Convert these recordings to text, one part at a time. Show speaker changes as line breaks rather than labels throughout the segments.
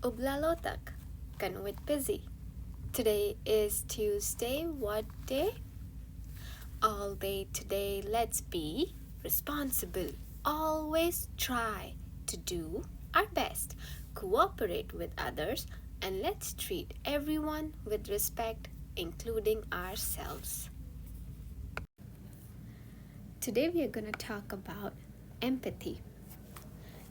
Ublalotak, Kanwit busy. Today is Tuesday. What day? All day today, let's be responsible. Always try to do our best, cooperate with others, and let's treat everyone with respect, including ourselves. Today, we are going to talk about empathy.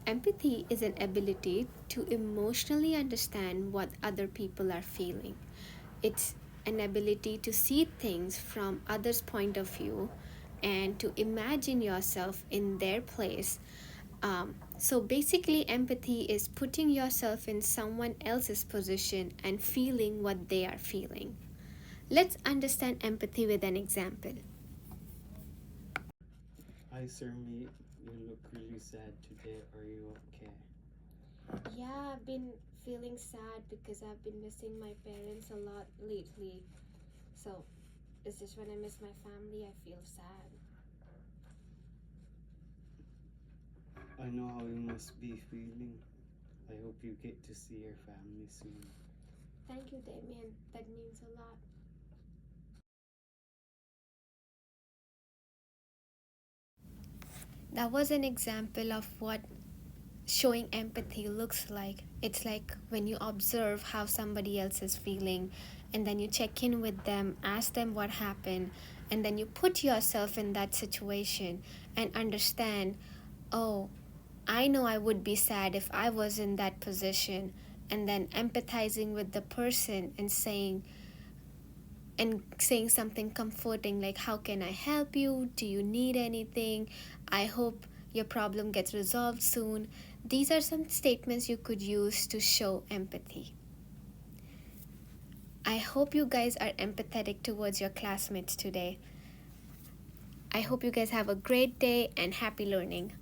Empathy is an ability to emotionally understand what other people are feeling. It's an ability to see things from others' point of view and to imagine yourself in their place. So basically, empathy is putting yourself in someone else's position and feeling what they are feeling. Let's understand empathy with an example.
Hi, sir, mate. You look really sad today. Are you okay?
Yeah, I've been feeling sad because I've been missing my parents a lot lately. So, it's just when I miss my family, I feel sad.
I know how you must be feeling. I hope you get to see your family soon.
Thank you, Damien. That means a lot. That was an example of what showing empathy looks like. It's like when you observe how somebody else is feeling and then you check in with them, ask them what happened, and then you put yourself in that situation and understand, oh, I know I would be sad if I was in that position, and then empathizing with the person and saying something comforting like, how can I help you? Do you need anything? I hope your problem gets resolved soon. These are some statements you could use to show empathy. I hope you guys are empathetic towards your classmates today. I hope you guys have a great day and happy learning.